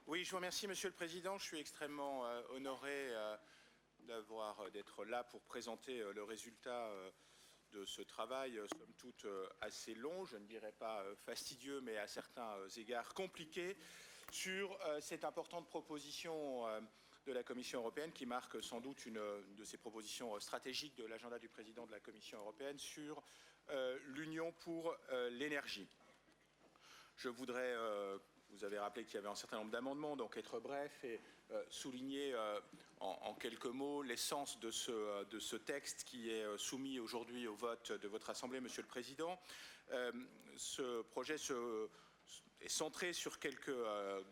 Oui, je vous remercie, Monsieur le Président. Je suis extrêmement honoré d'être là pour présenter le résultat de ce travail, somme toute assez long, je ne dirais pas fastidieux, mais à certains égards compliqué, sur cette importante proposition de la Commission européenne qui marque sans doute une de ces propositions stratégiques de l'agenda du Président de la Commission européenne sur l'Union pour l'énergie. Je voudrais, vous avez rappelé qu'il y avait un certain nombre d'amendements, donc être bref et souligner en quelques mots l'essence de ce texte qui est soumis aujourd'hui au vote de votre Assemblée, Monsieur le Président. Ce projet est centré sur quelques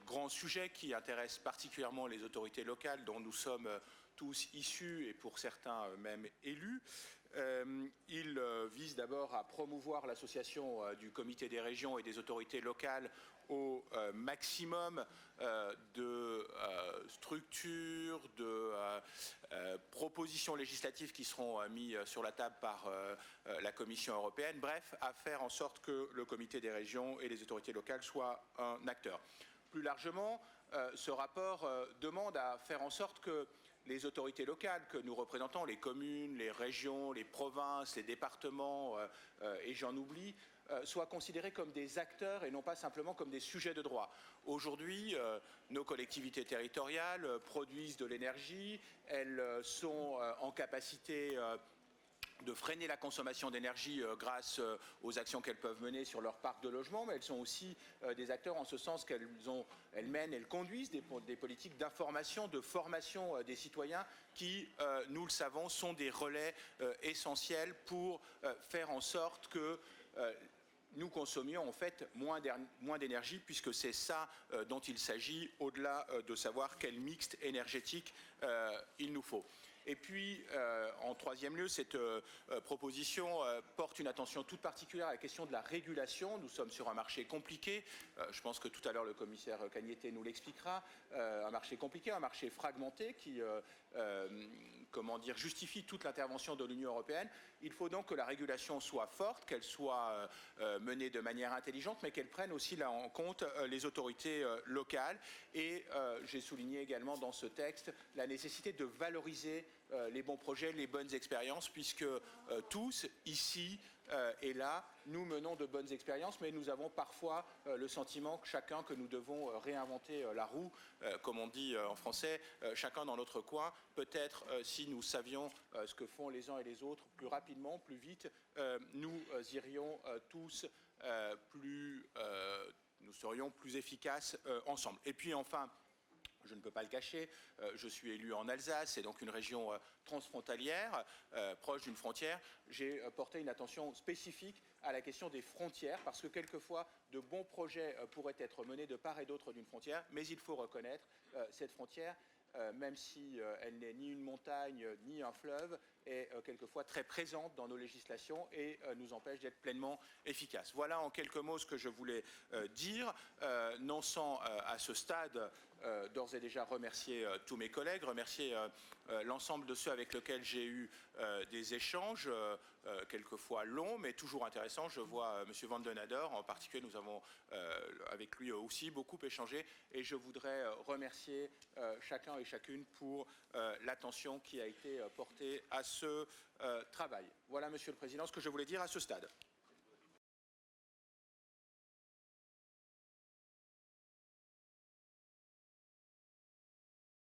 grands sujets qui intéressent particulièrement les autorités locales dont nous sommes tous issus et pour certains même élus. Il vise d'abord à promouvoir l'association du Comité des régions et des autorités locales au maximum de structures, de propositions législatives qui seront mises sur la table par la Commission européenne. Bref, à faire en sorte que le Comité des régions et les autorités locales soient un acteur. Plus largement, ce rapport demande à faire en sorte que les autorités locales que nous représentons, les communes, les régions, les provinces, les départements, et j'en oublie, soient considérés comme des acteurs et non pas simplement comme des sujets de droit. Aujourd'hui, nos collectivités territoriales produisent de l'énergie, elles sont en capacité de freiner la consommation d'énergie grâce aux actions qu'elles peuvent mener sur leur parc de logement, mais elles sont aussi des acteurs en ce sens qu'elles mènent, elles conduisent des politiques d'information, de formation des citoyens qui, nous le savons, sont des relais essentiels pour faire en sorte que nous consommions en fait moins d'énergie, puisque c'est ça dont il s'agit, au-delà de savoir quel mix énergétique il nous faut. Et puis, en troisième lieu, cette proposition porte une attention toute particulière à la question de la régulation. Nous sommes sur un marché compliqué. Je pense que tout à l'heure, le commissaire Cañete nous l'expliquera. Un marché compliqué, un marché fragmenté qui, justifie toute l'intervention de l'Union européenne. Il faut donc que la régulation soit forte, qu'elle soit menée de manière intelligente, mais qu'elle prenne aussi là en compte les autorités locales. Et j'ai souligné également dans ce texte la nécessité de valoriser les bons projets, les bonnes expériences, puisque tous, ici et là, nous menons de bonnes expériences, mais nous avons parfois le sentiment que nous devons réinventer la roue, comme on dit en français, chacun dans notre coin. Peut-être si nous savions ce que font les uns et les autres plus rapidement, plus vite, nous irions tous nous serions plus efficaces ensemble. Et puis enfin, je ne peux pas le cacher, je suis élu en Alsace, c'est donc une région transfrontalière, proche d'une frontière. J'ai porté une attention spécifique à la question des frontières, parce que quelquefois, de bons projets pourraient être menés de part et d'autre d'une frontière, mais il faut reconnaître cette frontière, même si elle n'est ni une montagne ni un fleuve, est quelquefois très présente dans nos législations et nous empêche d'être pleinement efficaces. Voilà en quelques mots ce que je voulais dire, non sans à ce stade d'ores et déjà remercier tous mes collègues, remercier l'ensemble de ceux avec lesquels j'ai eu des échanges, quelquefois longs, mais toujours intéressants. Je vois M. Van den Adder, en particulier, nous avons avec lui aussi beaucoup échangé, et je voudrais remercier chacun et chacune pour l'attention qui a été portée à ce travail. Voilà, Monsieur le Président, ce que je voulais dire à ce stade.